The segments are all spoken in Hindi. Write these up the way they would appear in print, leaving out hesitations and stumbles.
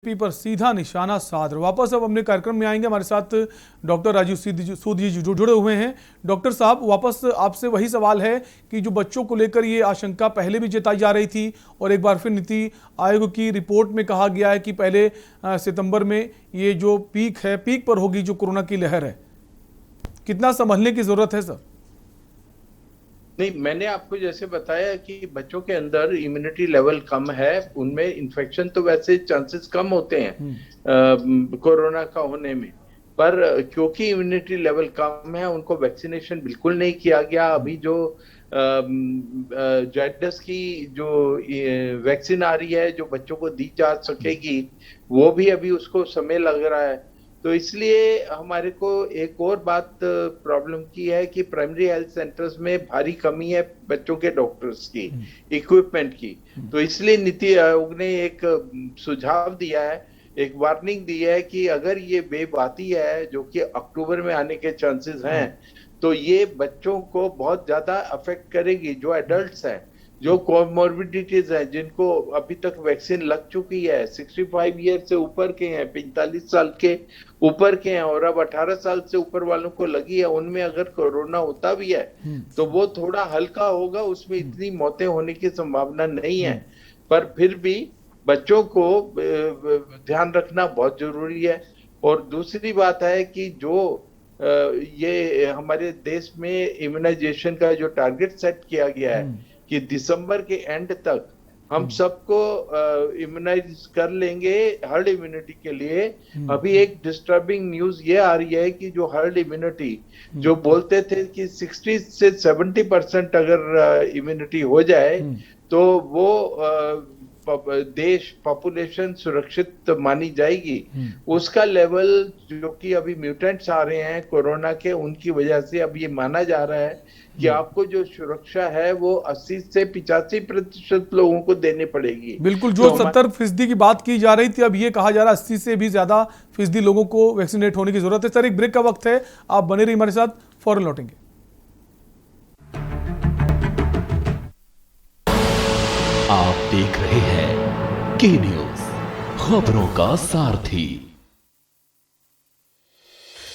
पर सीधा निशाना साध रहे। वापस अब अपने कार्यक्रम में आएंगे, हमारे साथ डॉक्टर राजीव सूद जी जो जुड़े हुए हैं। डॉक्टर साहब, वापस आपसे वही सवाल है कि जो बच्चों को लेकर ये आशंका पहले भी जताई जा रही थी और एक बार फिर नीति आयोग की रिपोर्ट में कहा गया है कि पहले सितंबर में ये जो पीक पर होगी जो कोरोना की लहर है, कितना संभलने की जरूरत है सर? नहीं, मैंने आपको जैसे बताया कि बच्चों के अंदर इम्यूनिटी लेवल कम है, उनमें इन्फेक्शन तो वैसे चांसेस कम होते हैं कोरोना का होने में, पर क्योंकि इम्यूनिटी लेवल कम है उनको वैक्सीनेशन बिल्कुल नहीं किया गया। अभी जो जायडस की जो वैक्सीन आ रही है जो बच्चों को दी जा सकेगी, वो भी अभी उसको समय लग रहा है। तो इसलिए हमारे को एक और बात प्रॉब्लम की है कि प्राइमरी हेल्थ सेंटर्स में भारी कमी है बच्चों के डॉक्टर्स की, इक्विपमेंट की। तो इसलिए नीति आयोग ने एक सुझाव दिया है, एक वार्निंग दी है कि अगर ये वेव आती है जो कि अक्टूबर में आने के चांसेस हैं, तो ये बच्चों को बहुत ज्यादा अफेक्ट करेगी। जो एडल्ट्स हैं, जो कोमोर्बिडिटीज हैं, जिनको अभी तक वैक्सीन लग चुकी है, 65 ईयर से ऊपर के हैं, 45 साल के ऊपर के हैं और अब 18 साल से ऊपर वालों को लगी है, उनमें अगर कोरोना होता भी है तो वो थोड़ा हल्का होगा, उसमें इतनी मौतें होने की संभावना नहीं है। पर फिर भी बच्चों को ध्यान रखना बहुत जरूरी है। और दूसरी बात है कि जो ये हमारे देश में इम्यूनाइजेशन का जो टारगेट सेट किया गया है कि दिसंबर के एंड तक हम सबको इम्यूनाइज कर लेंगे हर्ड इम्यूनिटी के लिए। अभी एक डिस्टर्बिंग न्यूज ये आ रही है कि जो हर्ड इम्यूनिटी जो बोलते थे कि 60 से 70% अगर इम्यूनिटी हो जाए तो वो देश पॉपुलेशन सुरक्षित मानी जाएगी। उसका लेवल जो कि अभी म्यूटेंट्स आ रहे हैं कोरोना के, उनकी वजह से अब ये माना जा रहा है कि आपको जो सुरक्षा है वो 80 से 85% लोगों को देनी पड़ेगी। बिल्कुल, जो 70% की बात की जा रही थी, अब ये कहा जा रहा है 80 से भी ज्यादा फीसदी लोगों को वैक्सीनेट होने की जरूरत है। सर, एक ब्रेक का वक्त है, आप बने रहिए हमारे साथ, फौरन लौटेंगे। आप देख रहे हैं के न्यूज, खबरों का सारथी।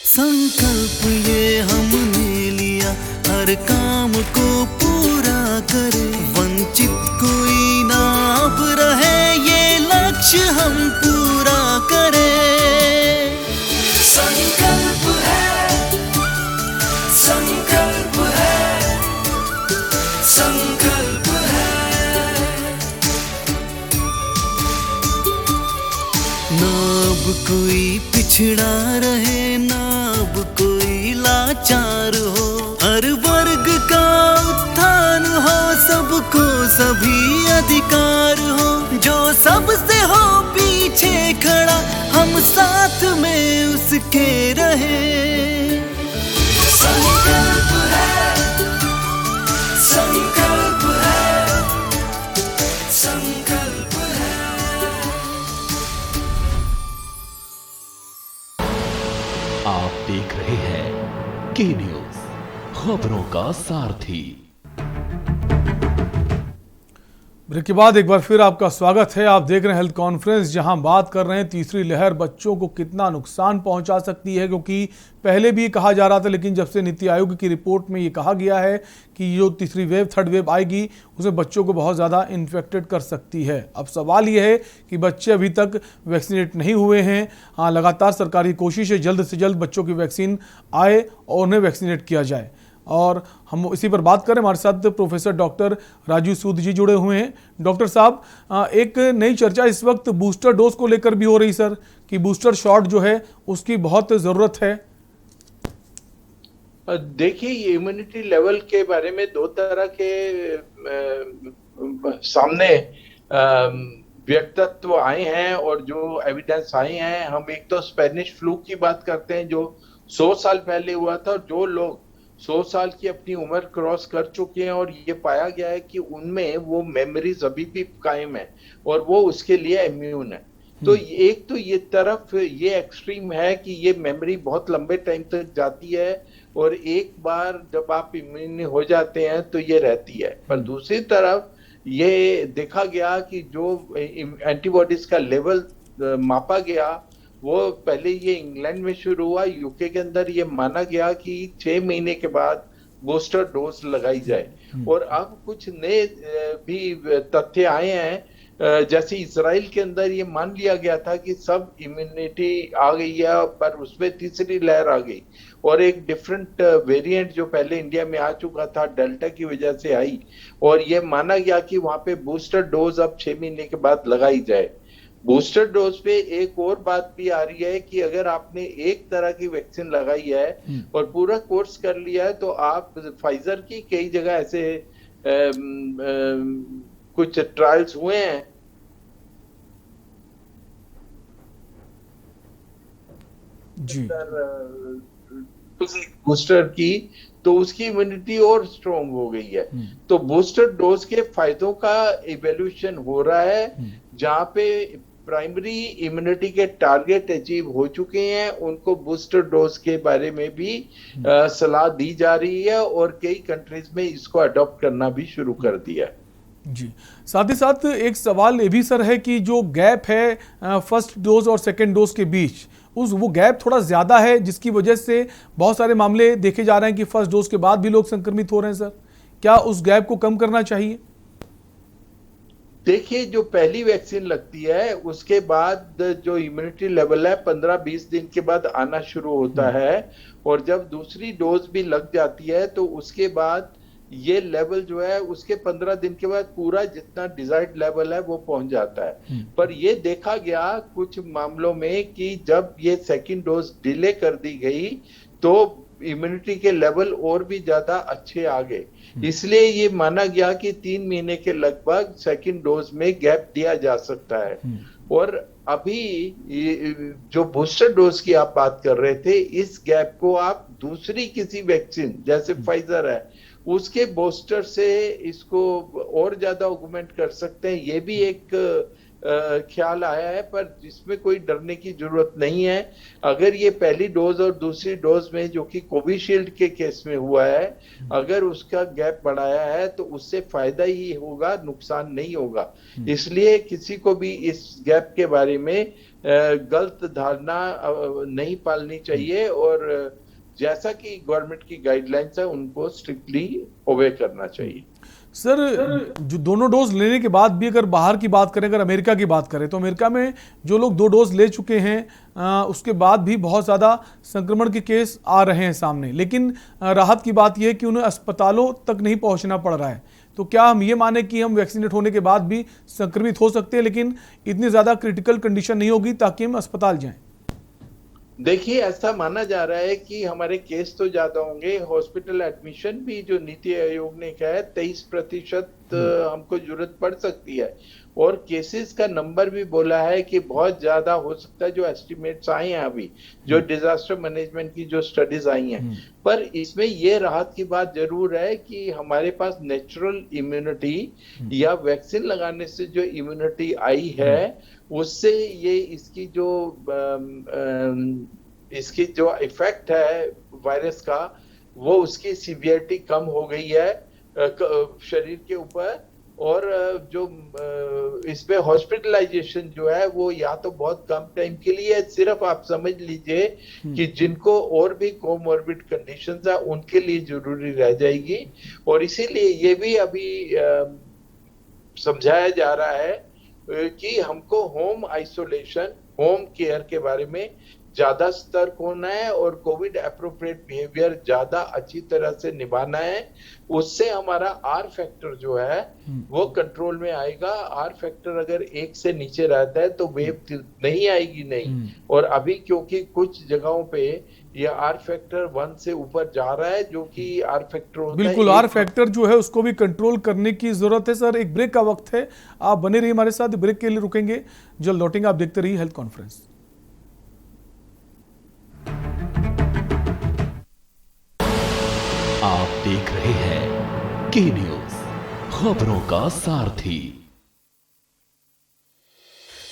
संकल्प ये हमने लिया, हर काम को पूरा करे, वंचित कोई ना अब रहे, ये लक्ष्य हम पूरा करें। संकल्प है, संकल्प है, संकल्प है। ना अब कोई पिछड़ा रहे, ना अब कोई लाचार हो, हर वर्ग का उत्थान हो, सबको सभी अधिकार हो, जो सबसे हो पीछे खड़ा, हम साथ में उसके रहे। संकल्प है, संकल्प है, संकल्प है। आप देख रहे हैं के न्यूज, खबरों का सारथी। ब्रेक के बाद एक बार फिर आपका स्वागत है। आप देख रहे हैं हेल्थ कॉन्फ्रेंस, जहां बात कर रहे हैं तीसरी लहर बच्चों को कितना नुकसान पहुंचा सकती है, क्योंकि पहले भी कहा जा रहा था, लेकिन जब से नीति आयोग की रिपोर्ट में ये कहा गया है कि जो तीसरी वेव, थर्ड वेव आएगी, उसमें बच्चों को बहुत ज़्यादा इन्फेक्टेड कर सकती है। अब सवाल ये है कि बच्चे अभी तक वैक्सीनेट नहीं हुए हैं। हाँ, लगातार सरकारी कोशिश है जल्द से जल्द बच्चों की वैक्सीन आए और उन्हें वैक्सीनेट किया जाए। और हम इसी पर बात करें, हमारे साथ प्रोफेसर डॉक्टर राजीव सूद जी जुड़े हुए हैं। डॉक्टर साहब, एक नई चर्चा इस वक्त बूस्टर डोज को लेकर भी हो रही सर, कि बूस्टर शॉट जो है उसकी बहुत ज़रूरत है। देखिए, इम्यूनिटी लेवल के बारे में दो तरह के सामने व्यक्तित्व आए हैं और जो एविडेंस आए हैं। हम एक तो स्पेनिश फ्लू की बात करते हैं जो 100 साल पहले हुआ था, और जो लोग 100 साल की अपनी उम्र क्रॉस कर चुके हैं और ये पाया गया है कि उनमें वो मेमोरीज अभी भी कायम है और वो उसके लिए इम्यून है। तो एक तो ये तरफ ये एक्सट्रीम है कि ये मेमोरी बहुत लंबे टाइम तक जाती है और एक बार जब आप इम्यून हो जाते हैं तो ये रहती है। पर दूसरी तरफ ये देखा गया कि जो एंटीबॉडीज का लेवल मापा गया वो पहले ये इंग्लैंड में शुरू हुआ, यूके के अंदर ये माना गया कि 6 महीने के बाद बूस्टर डोज लगाई जाए। और अब कुछ नए भी तथ्य आए हैं, जैसे इजराइल के अंदर ये मान लिया गया था कि सब इम्यूनिटी आ गई है, पर उसमें तीसरी लहर आ गई और एक डिफरेंट वेरिएंट जो पहले इंडिया में आ चुका था डेल्टा की वजह से आई, और ये माना गया कि वहां पे बूस्टर डोज अब 6 महीने के बाद लगाई जाए। बूस्टर डोज पे एक और बात भी आ रही है कि अगर आपने एक तरह की वैक्सीन लगाई है और पूरा कोर्स कर लिया है, तो आप फाइजर की कई जगह ऐसे कुछ ट्रायल्स हुए हैं जी बूस्टर की, तो उसकी इम्यूनिटी और स्ट्रॉन्ग हो गई है। तो बूस्टर डोज के फायदों का इवैल्यूएशन हो रहा है, जहां पे प्राइमरी इम्यूनिटी के टारगेट अचीव हो चुके हैं उनको बूस्टर डोज के बारे में भी सलाह दी जा रही है, और कई कंट्रीज में इसको अडॉप्ट करना भी शुरू कर दिया है। जी, साथ ही साथ एक सवाल ये भी सर है कि जो गैप है फर्स्ट डोज और सेकेंड डोज के बीच, वो गैप थोड़ा ज़्यादा है, जिसकी वजह से बहुत सारे मामले देखे जा रहे हैं कि फर्स्ट डोज के बाद भी लोग संक्रमित हो रहे हैं। सर, क्या उस गैप को कम करना चाहिए? देखिए, जो पहली वैक्सीन लगती है उसके बाद जो इम्यूनिटी लेवल है 15-20 दिन के बाद आना शुरू होता है, और जब दूसरी डोज भी लग जाती है तो उसके बाद ये लेवल जो है उसके 15 दिन के बाद पूरा जितना डिजायर्ड लेवल है वो पहुंच जाता है। पर ये देखा गया कुछ मामलों में कि जब ये सेकंड डोज डिले कर दी गई तो इम्यूनिटी के लेवल और भी ज्यादा अच्छे आ गए। इसलिए ये माना गया कि 3 महीने के लगभग सेकंड डोज में गैप दिया जा सकता है। और अभी जो बूस्टर डोज की आप बात कर रहे थे, इस गैप को आप दूसरी किसी वैक्सीन जैसे फाइजर है उसके बूस्टर से इसको और ज्यादा ऑगमेंट कर सकते हैं। ये भी एक ख्याल आया है, पर जिसमें कोई डरने की जरूरत नहीं है। अगर ये पहली डोज और दूसरी डोज में, जो कि कोविशील्ड के केस में हुआ है, अगर उसका गैप बढ़ाया है तो उससे फायदा ही होगा, नुकसान नहीं होगा। इसलिए किसी को भी इस गैप के बारे में गलत धारणा नहीं पालनी चाहिए, और जैसा कि गवर्नमेंट की गाइडलाइंस है उनको स्ट्रिक्टली ओबे करना चाहिए। सर, जो दोनों डोज लेने के बाद भी अगर बाहर की बात करें, अगर अमेरिका की बात करें, तो अमेरिका में जो लोग 2 डोज ले चुके हैं उसके बाद भी बहुत ज़्यादा संक्रमण के केस आ रहे हैं सामने, लेकिन राहत की बात यह है कि उन्हें अस्पतालों तक नहीं पहुंचना पड़ रहा है। तो क्या हम ये माने कि हम वैक्सीनेट होने के बाद भी संक्रमित हो सकते हैं, लेकिन इतनी ज़्यादा क्रिटिकल कंडीशन नहीं होगी ताकि हम अस्पताल जाएँ? देखिए, ऐसा माना जा रहा है कि हमारे केस तो ज्यादा होंगे, हॉस्पिटल एडमिशन भी जो नीति आयोग ने कहा है 23% हमको जरूरत पड़ सकती है, और केसेस का नंबर भी बोला है कि बहुत ज्यादा हो सकता है। जो एस्टिमेट्स आए हैं अभी, जो डिजास्टर मैनेजमेंट की जो स्टडीज आई हैं, पर इसमें ये राहत की बात जरूर है कि हमारे पास नेचुरल इम्यूनिटी या वैक्सीन लगाने से जो इम्यूनिटी आई है उससे ये इसकी जो इफेक्ट है वायरस का, वो उसकी सीवियरिटी कम हो गई है शरीर के ऊपर, और जो इसमें हॉस्पिटलाइजेशन जो है वो या तो बहुत कम टाइम के लिए, सिर्फ आप समझ लीजिए कि जिनको और भी कोमॉर्बिड कंडीशंस है उनके लिए जरूरी रह जाएगी। और इसीलिए ये भी अभी समझाया जा रहा है कि हमको होम आइसोलेशन, होम केयर के बारे में ज्यादा सतर्क होना है, और कोविड एप्रोप्रिएट बिहेवियर ज्यादा अच्छी तरह से निभाना है। उससे हमारा आर फैक्टर जो है वो कंट्रोल में आएगा। आर फैक्टर अगर 1 से नीचे रहता है तो वेव नहीं आएगी नहीं, और अभी क्योंकि कुछ जगहों पे ये आर फैक्टर 1 से ऊपर जा रहा है, जो कि आर फैक्टर होता है, बिल्कुल आर फैक्टर जो है उसको भी कंट्रोल करने की जरूरत है। सर, एक ब्रेक का वक्त है, आप बने रहिए हमारे साथ, ब्रेक के लिए रुकेंगे, जल्द लौटेंगे। आप देखते रहिए हेल्थ कॉन्फ्रेंस। आप देख रहे हैं के न्यूज, खबरों का सारथी।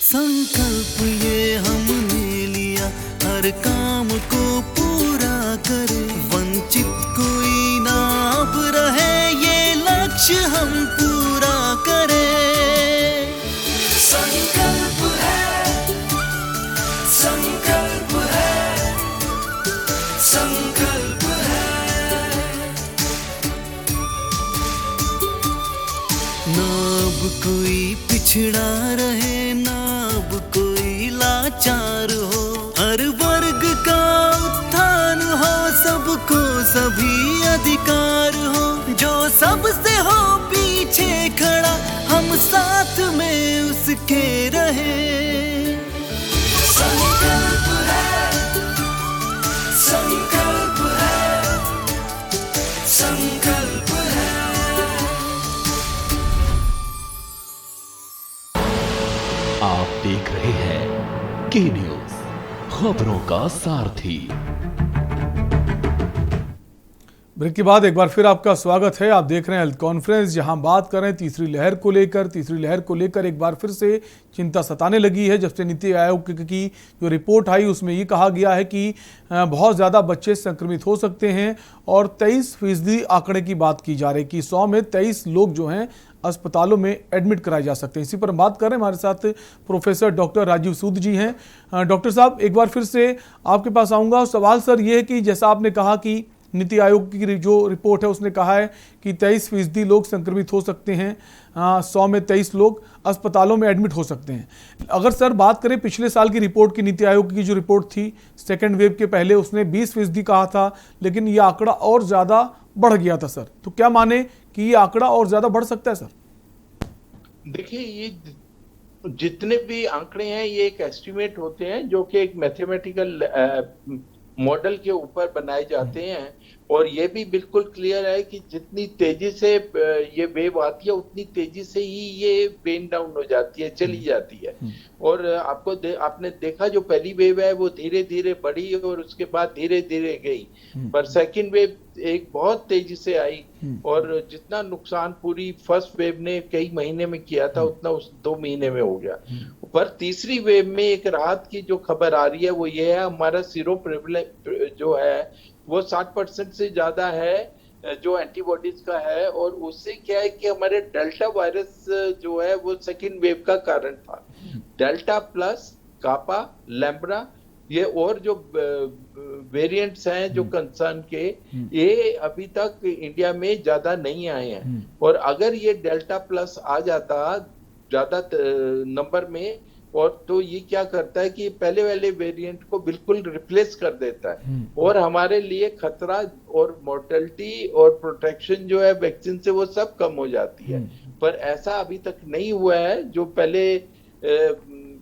संकल्प ये हमने लिया, हर काम को पूरा करे, वंचित कोई ना अब रहे, ये लक्ष्य हम पूरा करें। संकल्प है पिछड़ा रहे ना अब कोई लाचार हो, हर वर्ग का उत्थान हो, सबको सभी अधिकार हो, जो सबसे हो पीछे खड़ा हम साथ में उसके रहे। संकल्प है, संकल्प है, संकल्प है। आप देख रहे हैं के न्यूज, खबरों का सारथी। ब्रेक के बाद एक बार फिर आपका स्वागत है। आप देख रहे हैं हेल्थ कॉन्फ्रेंस, जहां बात कर रहे हैं तीसरी लहर को लेकर एक बार फिर से चिंता सताने लगी है। जब से नीति आयोग की जो रिपोर्ट आई उसमें ये कहा गया है कि बहुत ज़्यादा बच्चे संक्रमित हो सकते हैं और 23% आंकड़े की बात की जा रही है कि 100 में 23 लोग जो हैं अस्पतालों में एडमिट कराए जा सकते हैं। इसी पर हम बात कर रहे हैं। हमारे साथ प्रोफेसर डॉक्टर राजीव सूद जी हैं। डॉक्टर साहब, एक बार फिर से आपके पास आऊँगा। सवाल सर ये है कि जैसा आपने कहा कि नीति आयोग की जो रिपोर्ट है उसने कहा है कि 23% लोग संक्रमित हो सकते हैं, 100 में 23 लोग अस्पतालों में एडमिट हो सकते हैं। अगर सर बात करें पिछले साल की रिपोर्ट की, नीति आयोग की जो रिपोर्ट थी सेकेंड वेव के पहले, उसने 20% कहा था, लेकिन ये आंकड़ा और ज़्यादा बढ़ गया था सर। तो क्या माने कि ये आंकड़ा और ज़्यादा बढ़ सकता है सर? देखिए, ये जितने भी आंकड़े हैं ये एक एस्टिमेट होते हैं जो कि एक मैथमेटिकल मॉडल के ऊपर बनाए जाते हैं, और ये भी बिल्कुल क्लियर है कि जितनी तेजी से ये वेव आती है उतनी तेजी से ही ये वेन डाउन हो जाती है, चली जाती है। और आपने देखा जो पहली वेव है वो धीरे धीरे बढ़ी और उसके बाद धीरे धीरे गई, पर सेकंड वेव एक बहुत तेजी से आई, और जितना नुकसान पूरी फर्स्ट वेव ने कई महीने में किया था उतना उस 2 महीने में हो गया। पर तीसरी वेव में एक राहत की जो खबर आ रही है वो ये है, हमारा सीरो प्रेवलेंस जो है वो 60% से ज्यादा है जो एंटीबॉडीज का है, और उससे क्या है कि हमारे डेल्टा वायरस जो है वो सेकेंड वेव का कारण था। डेल्टा प्लस, कापा, लैम्ब्रा, ये और जो वेरिएंट्स हैं जो कंसर्न के, ये अभी तक इंडिया में ज्यादा नहीं आए हैं। और अगर ये डेल्टा प्लस आ जाता ज्यादा नंबर में, और तो ये क्या करता है कि पहले वाले वेरिएंट को बिल्कुल रिप्लेस कर देता है, और हमारे लिए खतरा और मोर्टेलिटी और प्रोटेक्शन जो है वैक्सीन से वो सब कम हो जाती है। पर ऐसा अभी तक नहीं हुआ है जो पहले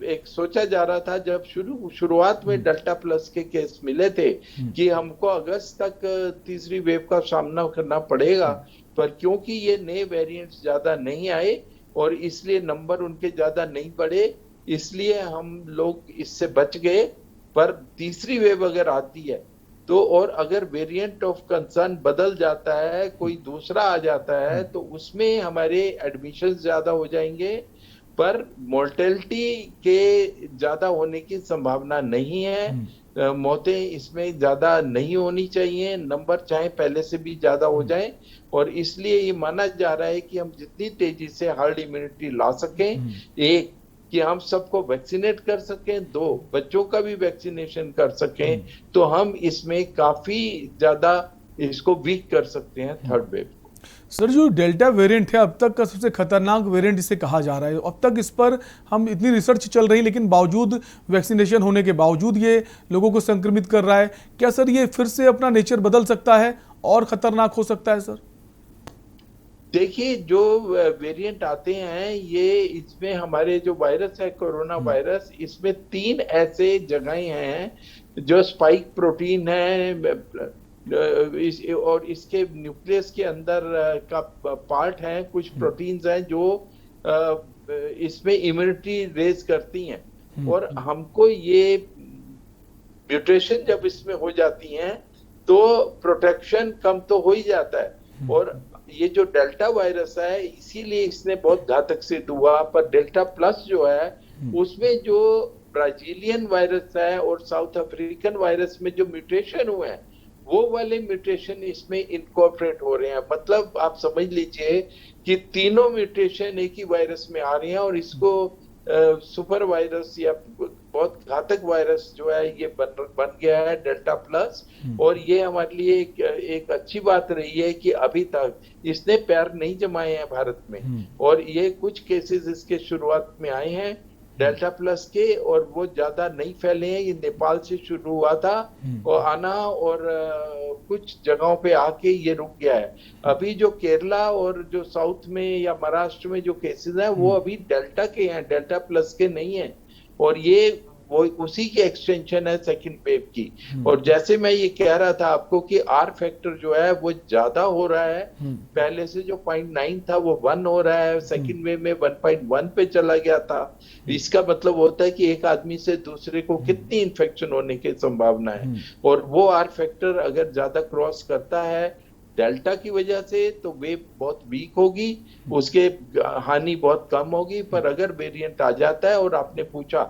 एक सोचा जा रहा था जब शुरुआत में डेल्टा प्लस के केस मिले थे कि हमको अगस्त तक तीसरी वेव का सामना करना पड़ेगा, पर क्योंकि ये नए वेरिएंट्स ज्यादा नहीं आए और इसलिए नंबर उनके ज्यादा नहीं बढ़े, इसलिए हम लोग इससे बच गए। पर तीसरी वेव अगर आती है तो, और अगर वेरिएंट ऑफ कंसर्न बदल जाता है, कोई दूसरा आ जाता है, तो उसमें हमारे एडमिशन ज्यादा हो जाएंगे, पर मोर्टेलिटी के ज्यादा होने की संभावना नहीं है। मौतें इसमें ज्यादा नहीं होनी चाहिए, नंबर चाहे पहले से भी ज्यादा हो जाए, और इसलिए ये माना जा रहा है कि हम जितनी तेजी से हार्ड इम्यूनिटी ला सकें, एक कि हम सबको वैक्सीनेट कर सकें, 2 बच्चों का भी वैक्सीनेशन कर सकें, तो हम इसमें काफी ज्यादा इसको वीक कर सकते हैं थर्ड वेव। सर, जो डेल्टा वेरिएंट है अब तक का सबसे खतरनाक वेरिएंट इसे कहा जा रहा है। अब तक इस पर हम इतनी रिसर्च चल रही, लेकिन बावजूद वैक्सीनेशन होने के बावजूद ये लोगों को संक्रमित कर रहा है। क्या सर ये फिर से अपना नेचर बदल सकता है और खतरनाक हो सकता है सर? देखिए, जो वेरिएंट आते हैं ये, इसमें हमारे जो वायरस है कोरोना वायरस, इसमें 3 ऐसे जगहें हैं जो स्पाइक प्रोटीन है, और इसके न्यूक्लियस के अंदर का पार्ट है, कुछ प्रोटीन्स हैं जो इसमें इम्यूनिटी रेज करती हैं, और हमको ये म्यूटेशन जब इसमें हो जाती हैं तो प्रोटेक्शन कम तो हो ही जाता है। और ये जो डेल्टा वायरस है इसीलिए इसने बहुत घातक सिद्ध हुआ, पर डेल्टा प्लस जो है उसमें जो ब्राजीलियन वायरस है और साउथ अफ्रीकन वायरस में जो म्यूटेशन हुए हैं वो वाले म्यूटेशन इसमें इनकॉर्पोरेट हो रहे हैं। मतलब आप समझ लीजिए कि तीनों म्यूटेशन एक ही वायरस में आ रहे हैं, और इसको सुपर वायरस या बहुत घातक वायरस जो है ये बन गया है डेल्टा प्लस। और ये हमारे लिए एक अच्छी बात रही है कि अभी तक इसने पैर नहीं जमाए हैं भारत में, और ये कुछ केसेस इसके शुरुआत में आए हैं डेल्टा प्लस के, और वो ज्यादा नहीं फैले हैं। ये नेपाल से शुरू हुआ था और आना, और कुछ जगहों पे आके ये रुक गया है। अभी जो केरला और जो साउथ में या महाराष्ट्र में जो केसेस हैं वो अभी डेल्टा के हैं, डेल्टा प्लस के नहीं है। और ये वो उसी की एक्सटेंशन है सेकंड वेव की। और जैसे मैं ये कह रहा था आपको कि आर फैक्टर जो है वो ज्यादा हो रहा है, पहले से जो 0.9 था वो 1 हो रहा है, सेकंड वेव में 1.1 पे चला गया था। इसका मतलब होता है कि एक आदमी से दूसरे को कितनी इन्फेक्शन होने की संभावना है। और वो आर फैक्टर अगर ज्यादा क्रॉस करता है डेल्टा की वजह से तो वेव बहुत वीक होगी, उसके हानि बहुत कम होगी। पर अगर वेरिएंट आ जाता है, और आपने पूछा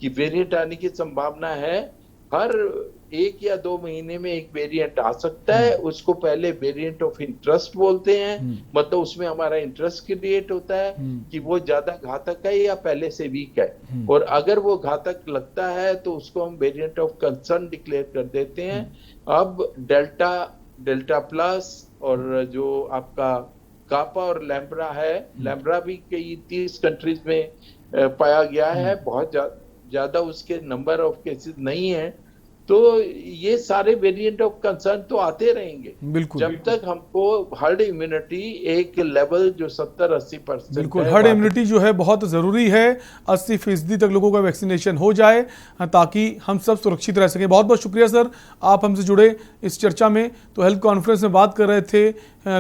कि वेरिएंट आने की संभावना है, हर 1 या 2 महीने में एक वेरिएंट आ सकता है। उसको पहले वेरिएंट ऑफ इंटरेस्ट बोलते हैं, मतलब उसमें हमारा इंटरेस्ट क्रिएट होता है कि वो ज्यादा घातक है या पहले से वीक है। और अगर वो घातक लगता है तो उसको हम वेरिएंट ऑफ कंसर्न डिक्लेयर कर देते हैं। अब डेल्टा प्लस और जो आपका कापा और लैम्ब्रा है, लैम्ब्रा भी कई 30 कंट्रीज में पाया गया है, बहुत ज्यादा उसके नंबर ऑफ केसेस नहीं है। तो ये सारे वेरिएंट ऑफ कंसर्न तो आते रहेंगे बिल्कुल, जब तक हमको हर्ड इम्यूनिटी एक लेवल जो 70-80% बिल्कुल हर्ड इम्यूनिटी जो है बहुत ज़रूरी है। 80% तक लोगों का वैक्सीनेशन हो जाए ताकि हम सब सुरक्षित रह सकें। बहुत बहुत शुक्रिया सर, आप हमसे जुड़े इस चर्चा में। तो हेल्थ कॉन्फ्रेंस में बात कर रहे थे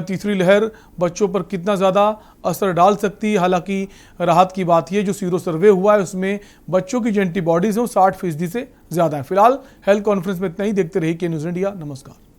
तीसरी लहर बच्चों पर कितना ज़्यादा असर डाल सकती है। हालांकि राहत की बात यह जो सीरो सर्वे हुआ है उसमें बच्चों की जो एंटीबॉडीज़ हैं वो 60% से ज़्यादा है। फिलहाल हेल्थ कॉन्फ्रेंस में इतना ही। देखते रहिए के न्यूज़ इंडिया। नमस्कार।